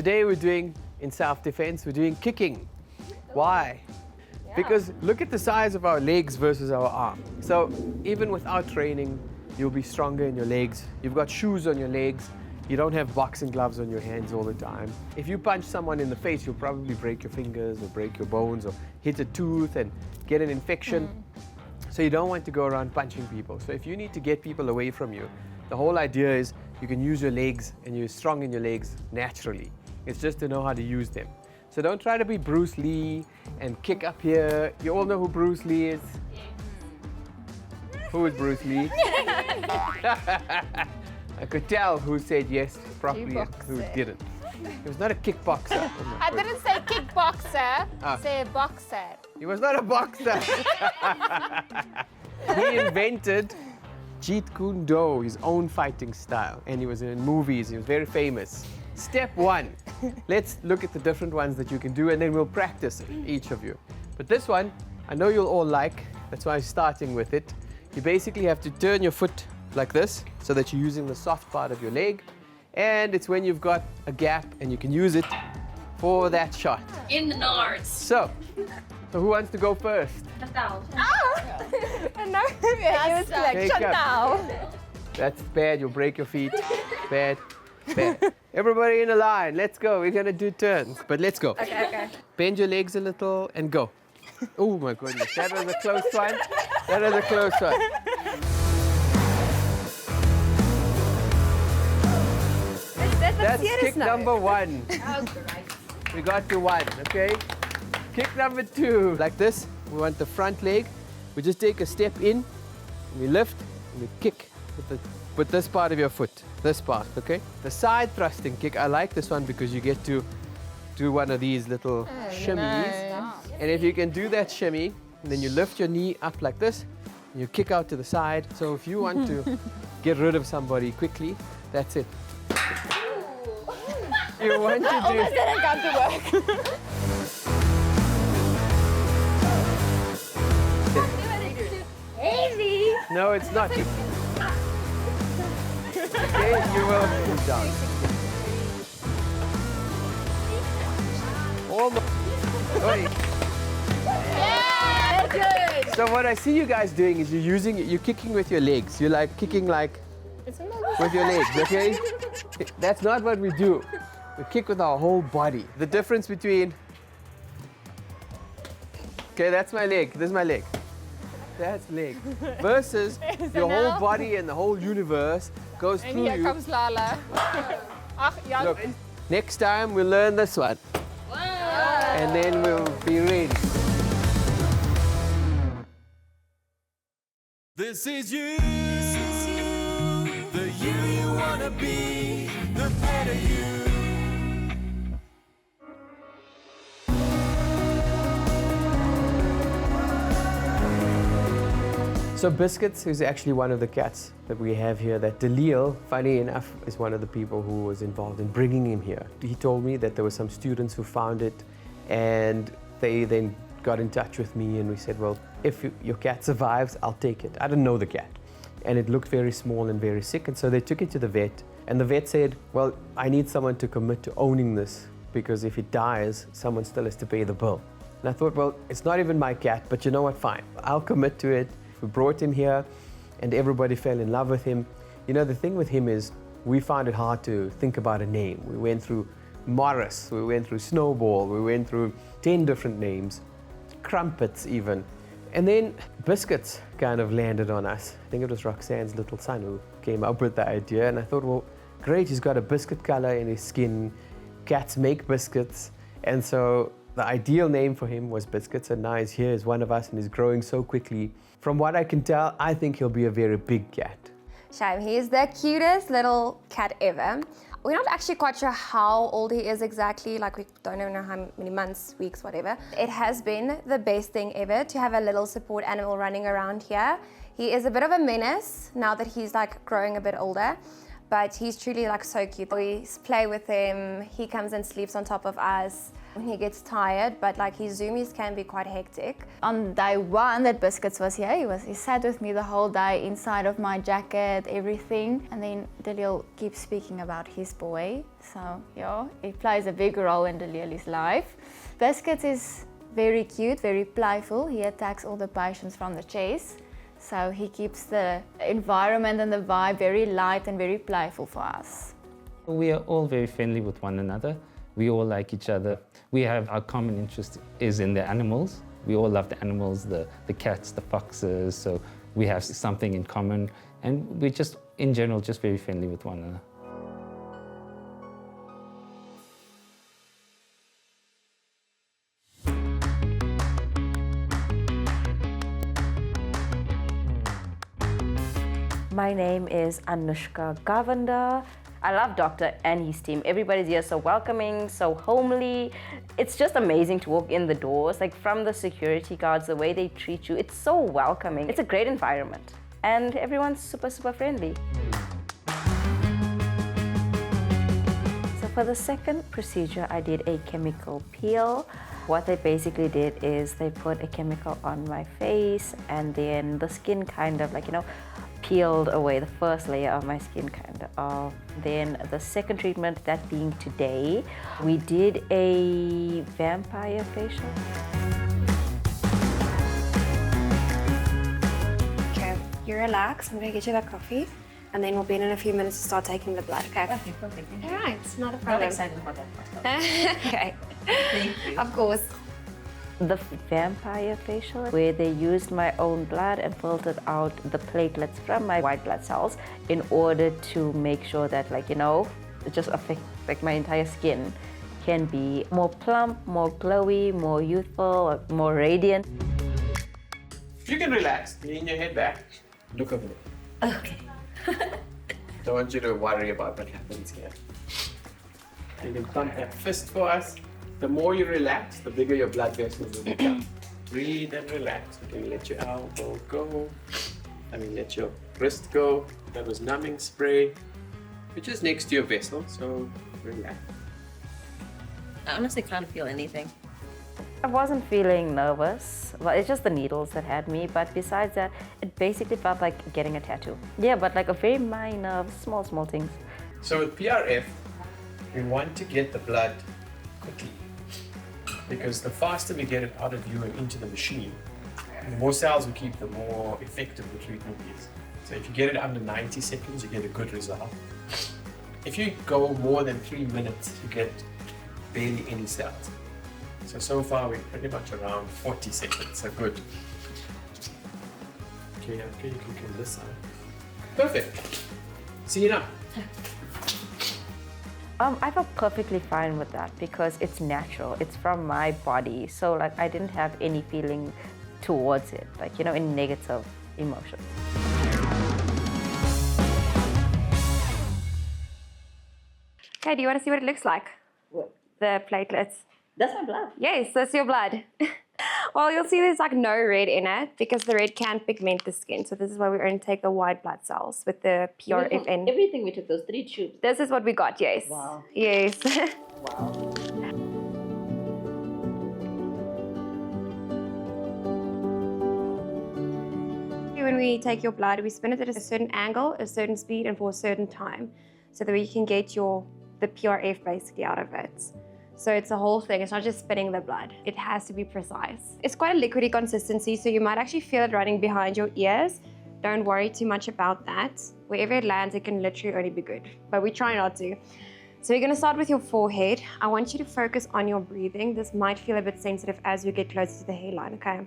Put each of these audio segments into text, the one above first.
today we're doing, in self-defense, we're doing kicking. Why? Yeah. Because look at the size of our legs versus our arm. So even without training, you'll be stronger in your legs. You've got shoes on your legs. You don't have boxing gloves on your hands all the time. If you punch someone in the face, you'll probably break your fingers or break your bones or hit a tooth and get an infection. So you don't want to go around punching people. So if you need to get people away from you, the whole idea is you can use your legs and you're strong in your legs naturally. It's just to know how to use them. So don't try to be Bruce Lee and kick up here. You all know who Bruce Lee is? Who is Bruce Lee? I could tell who said yes properly and who didn't. He was not a kickboxer. Oh I didn't say kickboxer, say boxer. He was not a boxer. He invented Jeet Kune Do, his own fighting style, and he was in movies. He was very famous. Step one, let's look at the different ones that you can do, and then we'll practice each of you. But this one, I know you'll all like, that's why I'm starting with it. You basically have to turn your foot like this, so that you're using the soft part of your leg, and it's when you've got a gap and you can use it for that shot. In the nards. So who wants to go first? No, it was like Take shut up. down. That's bad, you'll break your feet. Bad, bad. Everybody in a line, let's go. We're gonna do turns, but let's go. Okay. Bend your legs a little and go. Oh my goodness, that was a close one. That was a close one. That's kick number one. We got to one, okay? Kick number two. Like this, we want the front leg. We just take a step in, and we lift, and we kick with this part of your foot. This part, okay? The side thrusting kick, I like this one because you get to do one of these little shimmies. And if you can do that shimmy, and then you lift your knee up like this, and you kick out to the side. So if you want to get rid of somebody quickly, that's it. You want to do... Almost didn't come to work. Heavy. No, it's not. Okay, you will move down. Almost. Oi. Yeah, good. So what I see you guys doing is you're kicking with your legs. You're like kicking like with your legs, okay? That's not what we do. We kick with our whole body. The difference between... Okay, that's my leg. This is my leg. That's leg. Versus your whole body and the whole universe goes And through here you. comes Lala. Look, next time we'll learn this one. And then we'll be ready. This is you, the you wanna be, the better you. So Biscuits is actually one of the cats that we have here. That Dalil, funny enough, is one of the people who was involved in bringing him here. He told me that there were some students who found it, and they then got in touch with me, and we said, well, if your cat survives, I'll take it. I didn't know the cat, and it looked very small and very sick, and so they took it to the vet, and the vet said, well, I need someone to commit to owning this, because if it dies, someone still has to pay the bill. And I thought, well, it's not even my cat, but you know what, fine, I'll commit to it. We brought him here, and everybody fell in love with him. You know, the thing with him is we found it hard to think about a name. We went through Morris, we went through Snowball, we went through 10 different names, Crumpets even. And then Biscuits kind of landed on us. I think it was Roxanne's little son who came up with the idea, and I thought, well, great, he's got a biscuit color in his skin. Cats make biscuits, and so the ideal name for him was Biscuits, and now he's here as one of us, and he's growing so quickly. From what I can tell, I think he'll be a very big cat. Shame, he is the cutest little cat ever. We're not actually quite sure how old he is exactly, like we don't even know how many months, weeks, whatever. It has been the best thing ever to have a little support animal running around here. He is a bit of a menace now that he's like growing a bit older, but he's truly like so cute. We play with him, he comes and sleeps on top of us. when he gets tired, but like his zoomies can be quite hectic. On day one that Biscuits was here, he sat with me the whole day inside of my jacket, everything. And then Dalil keeps speaking about his boy. So yeah, he plays a big role in Dalil's life. Biscuits is very cute, very playful. He attacks all the patients from the chest. So he keeps the environment and the vibe very light and very playful for us. We are all very friendly with one another. We all like each other. We have our common interest is in the animals. We all love the animals, the cats, the foxes. So we have something in common. And we're just, in general, just very friendly with one another. My name is Anushka Gavanda. I love Doctor and his team. Everybody's here so welcoming, so homely. It's just amazing to walk in the doors, like from the security guards, the way they treat you. It's so welcoming. It's a great environment. And everyone's super, super friendly. So for the second procedure, I did a chemical peel. What they basically did is they put a chemical on my face and then the skin kind of like, peeled away the first layer of my skin kind of. Then the second treatment, that being today, we did a vampire facial. Okay, you relax. I'm gonna get you that coffee, and then we'll be in a few minutes to start taking the blood. Okay. Okay, perfect. All right, it's not a problem. I'm excited about that. Okay. Thank you. Of course. The vampire facial, where they used my own blood and filtered out the platelets from my white blood cells in order to make sure that, it just affects my entire skin can be more plump, more glowy, more youthful, more radiant. You can relax. Lean your head back. Look over there. Okay. Don't want you to worry about what happens here. You can pump that fist for us. The more you relax, the bigger your blood vessels will become. Breathe and relax. You can let your elbow go. Let your wrist go. That was numbing spray. You're just next to your vessel, so relax. I honestly can't feel anything. I wasn't feeling nervous. Well, it's just the needles that had me, but besides that, it basically felt like getting a tattoo. Yeah, but like a very minor, small things. So with PRF, we want to get the blood quickly, because the faster we get it out of you and into the machine, the more cells we keep, the more effective the treatment is. So if you get it under 90 seconds, you get a good result. If you go more than 3 minutes, you get barely any cells. So far we're pretty much around 40 seconds, so good. Okay, after you click on this side. Perfect. See you now. I felt perfectly fine with that because it's natural. It's from my body. So I didn't have any feeling towards it, any negative emotions. Okay, do you want to see what it looks like? What? The platelets. That's my blood. Yes, that's your blood. Well, you'll see there's no red in it because the red can pigment the skin. So this is why we only take the white blood cells with the PRFN. Everything we took, those 3 tubes. This is what we got, yes. Wow. Yes. Wow. When we take your blood, we spin it at a certain angle, a certain speed, and for a certain time, so that we can get the PRF basically out of it. So it's a whole thing. It's not just spinning the blood. It has to be precise. It's quite a liquidy consistency, so you might actually feel it running behind your ears. Don't worry too much about that. Wherever it lands, it can literally only be good, but we try not to. So you're gonna start with your forehead. I want you to focus on your breathing. This might feel a bit sensitive as you get closer to the hairline, okay?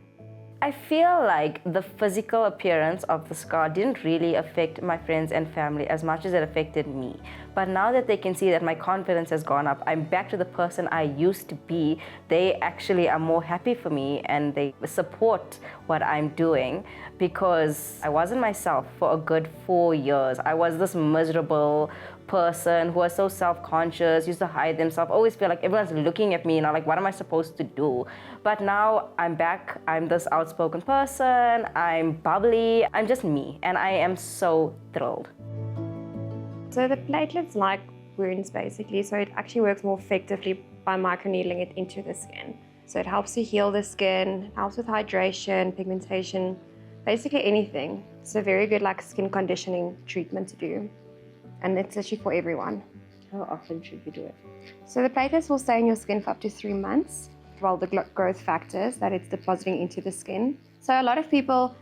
I feel like the physical appearance of the scar didn't really affect my friends and family as much as it affected me. But now that they can see that my confidence has gone up, I'm back to the person I used to be, they actually are more happy for me and they support what I'm doing, because I wasn't myself for a good 4 years. I was this miserable person who was so self-conscious, used to hide themselves, always feel like everyone's looking at me and I'm like, what am I supposed to do? But now I'm back, I'm this outspoken person, I'm bubbly, I'm just me, and I am so thrilled. So the platelets like wounds basically, so it actually works more effectively by microneedling it into the skin. So it helps to heal the skin, helps with hydration, pigmentation, basically anything. It's a very good like skin conditioning treatment to do. And it's actually for everyone. How often should we do it? So the play test will stay in your skin for up to 3 months, while the growth factors that it's depositing into the skin. So a lot of people,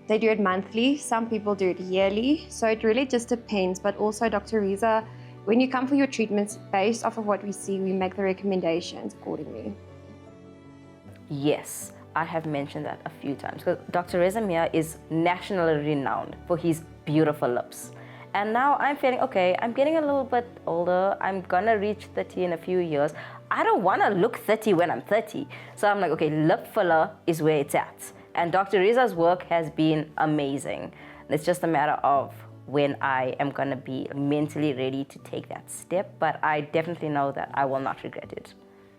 they do it monthly, some people do it yearly. So it really just depends. But also Dr. Reza, when you come for your treatments, based off of what we see, we make the recommendations accordingly. Yes, I have mentioned that a few times because Dr. Reza is nationally renowned for his beautiful lips. And now I'm feeling, okay, I'm getting a little bit older. I'm gonna reach 30 in a few years. I don't wanna look 30 when I'm 30. So I'm like, okay, lip filler is where it's at. And Dr. Reza's work has been amazing. It's just a matter of when I am gonna be mentally ready to take that step. But I definitely know that I will not regret it.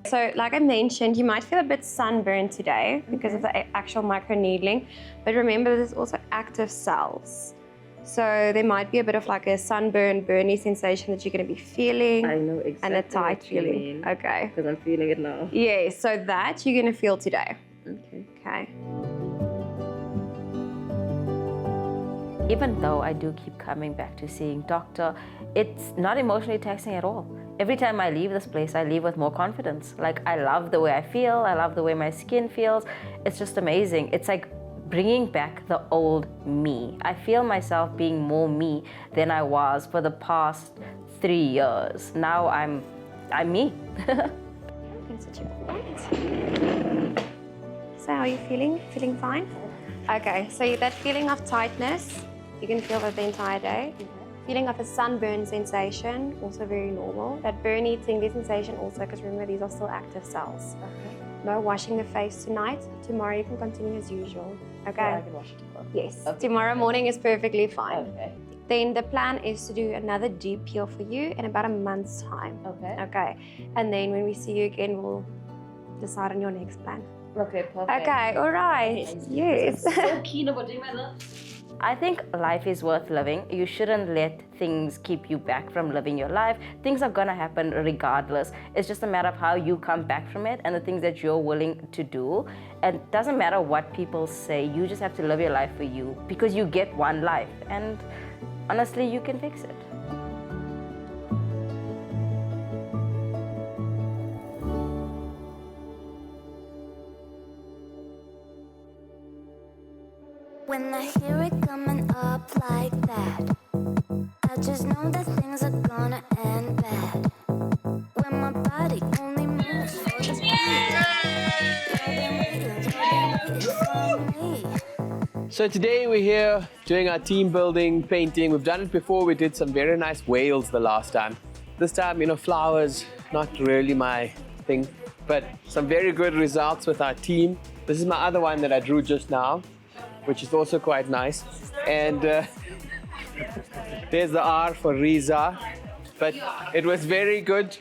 So like I mentioned, you might feel a bit sunburned today because of the actual microneedling. But remember, there's also active cells. So there might be a bit of like a sunburn, burny sensation that you're going to be feeling. I know exactly and a tight what you feeling. mean. Okay. Because I'm feeling it now. Yeah, so that you're going to feel today. Okay. Okay. Even though I do keep coming back to seeing doctor, it's not emotionally taxing at all. Every time I leave this place, I leave with more confidence. Like, I love the way I feel. I love the way my skin feels. It's just amazing. It's like bringing back the old me. I feel myself being more me than I was for the past 3 years. Now I'm me. I'm going to sit you upright. So how are you feeling? Feeling fine? Okay, so that feeling of tightness, you can feel that the entire day. Feeling of a sunburn sensation, also very normal. That burny, tingly sensation also, because remember, these are still active cells. No washing the face tonight. Tomorrow you can continue as usual. Okay? Yeah, I can wash it tomorrow. Yes. Okay. Tomorrow morning is perfectly fine. Okay. Then the plan is to do another deep peel for you in about a month's time. Okay. Okay. And then when we see you again, we'll decide on your next plan. Okay, perfect. Okay, all right. Yes. I'm so keen about doing my lips. I think life is worth living. You shouldn't let things keep you back from living your life. Things are gonna happen regardless. It's just a matter of how you come back from it and the things that you're willing to do. And it doesn't matter what people say, you just have to live your life for you because you get one life. And honestly, you can fix it. When I hear it coming up like that, I just know that things are gonna end bad. When my body only moves for the beat. So today we're here doing our team building, painting. We've done it before. We did some very nice whales the last time. This time, flowers, not really my thing, but some very good results with our team. This is my other one that I drew just now, which is also quite nice. And there's the R for Reza. But it was very good.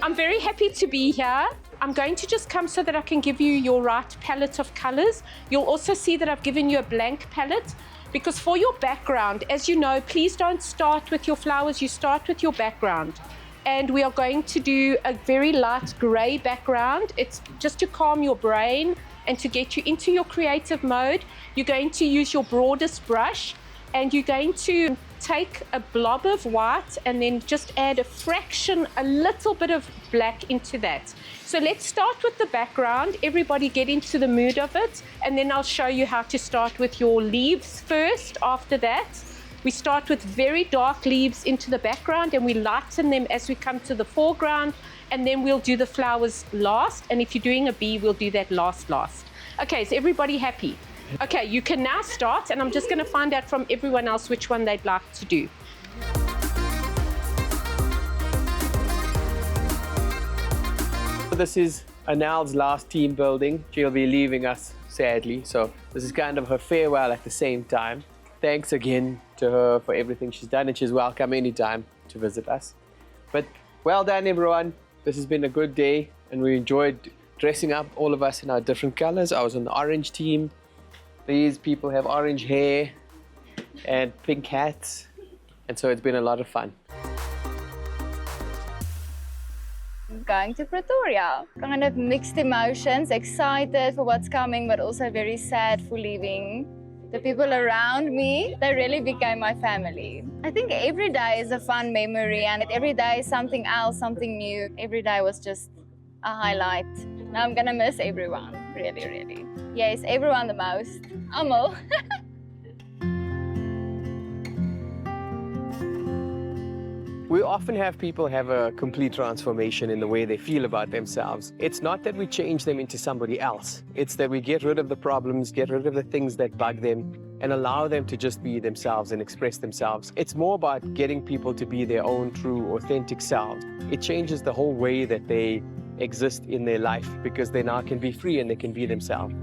I'm very happy to be here. I'm going to just come so that I can give you your right palette of colors. You'll also see that I've given you a blank palette because for your background, as you know, please don't start with your flowers, you start with your background. And we are going to do a very light gray background. It's just to calm your brain and to get you into your creative mode. You're going to use your broadest brush and you're going to take a blob of white and then just add a little bit of black into that. So let's start with the background. Everybody get into the mood of it. And then I'll show you how to start with your leaves first after that. We start with very dark leaves into the background and we lighten them as we come to the foreground, and then we'll do the flowers last. And if you're doing a bee, we'll do that last. Okay, is everybody happy? Okay, you can now start, and I'm just going to find out from everyone else which one they'd like to do. This is Anel's last team building. She'll be leaving us, sadly. So this is kind of her farewell at the same time. Thanks again to her for everything she's done, and she's welcome anytime to visit us. But well done, everyone. This has been a good day, and we enjoyed dressing up all of us in our different colors. I was on the orange team. These people have orange hair. and pink hats. And so it's been a lot of fun. Going to Pretoria. Kind of mixed emotions, excited for what's coming, but also very sad for leaving. The people around me, they really became my family. I think every day is a fun memory, and every day is something else, something new. Every day was just a highlight. Now I'm gonna miss everyone, really, really. Yes, everyone the most. Almal. We often have people have a complete transformation in the way they feel about themselves. It's not that we change them into somebody else. It's that we get rid of the problems, get rid of the things that bug them, and allow them to just be themselves and express themselves. It's more about getting people to be their own true, authentic selves. It changes the whole way that they exist in their life because they now can be free and they can be themselves.